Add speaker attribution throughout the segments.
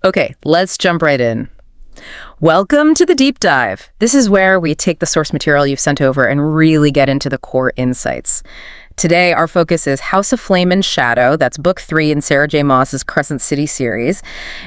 Speaker 1: Okay, let's jump right in. Welcome to the deep dive. This is where we take the source material you've sent over and really get into the core insights. Today, our focus is House of Flame and Shadow. That's book 3 in Sarah J. Maas's Crescent City series.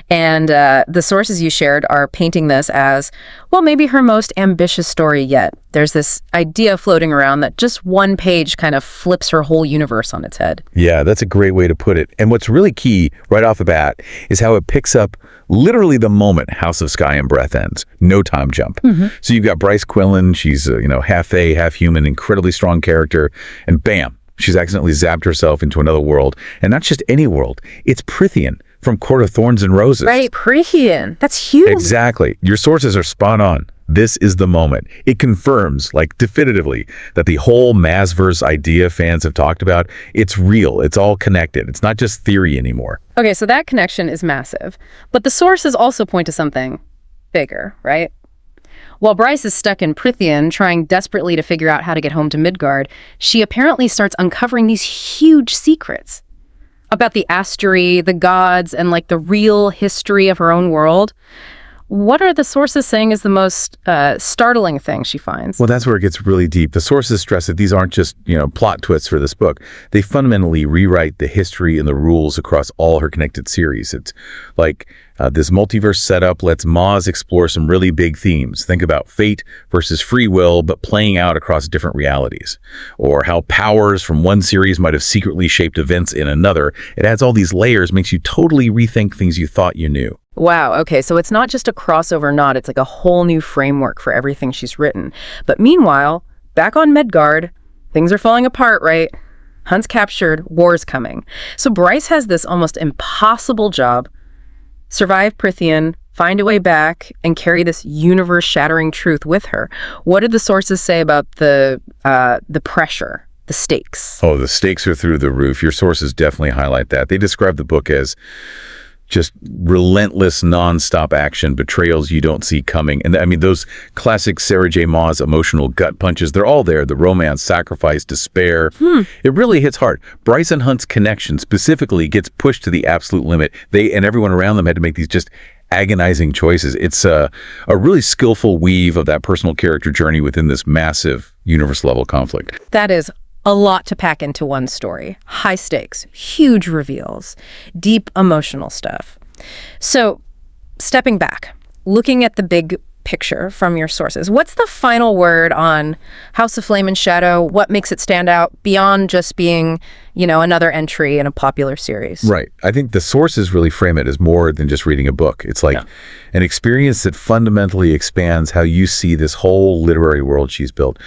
Speaker 1: And the sources you shared are painting this as, well, maybe her most ambitious story yet. There's this idea floating around that just one page kind of flips her whole universe on its head.
Speaker 2: Yeah, that's a great way to put it. And what's really key right off the bat is how it picks up literally the moment House of Sky and Breath ends. No time jump. So you've got Bryce Quillen. She's, half fae, half human, incredibly strong character. And bam, she's accidentally zapped herself into another world. And not just any world. It's Prithian from Court of Thorns and Roses.
Speaker 1: Right, Prithian. That's huge.
Speaker 2: Exactly. Your sources are spot on. This is the moment. It confirms, definitively, that the whole Maasverse idea fans have talked about, it's real. It's all connected. It's not just theory anymore.
Speaker 1: Okay, so that connection is massive. But the sources also point to something bigger, right? While Bryce is stuck in Prithian, trying desperately to figure out how to get home to Midgard, she apparently starts uncovering these huge secrets about the Astery, the gods, and the real history of her own world. What are the sources saying is the most startling thing she finds?
Speaker 2: Well, that's where it gets really deep. The sources stress that these aren't just, plot twists for this book. They fundamentally rewrite the history and the rules across all her connected series. It's like this multiverse setup lets Maas explore some really big themes. Think about fate versus free will, but playing out across different realities. Or how powers from one series might have secretly shaped events in another. It adds all these layers, makes you totally rethink things you thought you knew.
Speaker 1: Wow, okay, so it's not just a crossover knot, it's like a whole new framework for everything she's written. But meanwhile, back on Midgard, things are falling apart, right? Hunt's captured, war's coming. So Bryce has this almost impossible job: survive Prithian, find a way back, and carry this universe-shattering truth with her. What did the sources say about the pressure, the stakes?
Speaker 2: Oh, the stakes are through the roof. Your sources definitely highlight that. They describe the book as just relentless, non-stop action, betrayals you don't see coming. And I mean, those classic Sarah J. Maas emotional gut punches, they're all there. The romance, sacrifice, despair. It really hits hard. Bryce and Hunt's connection specifically gets pushed to the absolute limit. They and everyone around them had to make these just agonizing choices. It's a really skillful weave of that personal character journey within this massive universe-level conflict.
Speaker 1: That is a lot to pack into one story. High stakes, huge reveals, deep emotional stuff. So, stepping back, looking at the big picture from your sources, what's the final word on House of Flame and Shadow? What makes it stand out beyond just being, another entry in a popular series?
Speaker 2: Right. I think the sources really frame it as more than just reading a book. It's like an experience that fundamentally expands how you see this whole literary world she's built.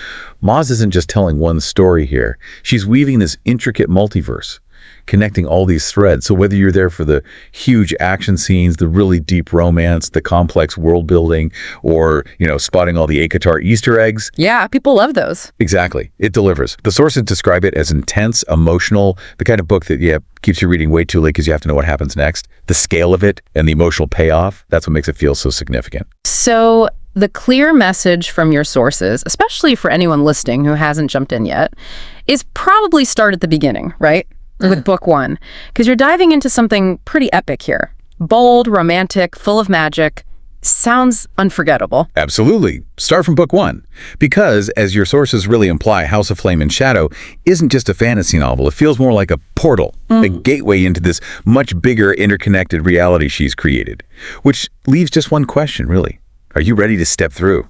Speaker 2: Maas isn't just telling one story here. She's weaving this intricate multiverse, connecting all these threads. So whether you're there for the huge action scenes, the really deep romance, the complex world building, or, spotting all the ACOTAR Easter eggs.
Speaker 1: Yeah, people love those.
Speaker 2: Exactly. It delivers. The sources describe it as intense, emotional, the kind of book that, keeps you reading way too late because you have to know what happens next. The scale of it and the emotional payoff, that's what makes it feel so significant.
Speaker 1: So the clear message from your sources, especially for anyone listening who hasn't jumped in yet, is probably start at the beginning, right? With book 1, because you're diving into something pretty epic here. Bold, romantic, full of magic. Sounds unforgettable.
Speaker 2: Absolutely. Start from book 1. Because, as your sources really imply, House of Flame and Shadow isn't just a fantasy novel. It feels more like a portal, a gateway into this much bigger, interconnected reality she's created. Which leaves just one question, really. Are you ready to step through?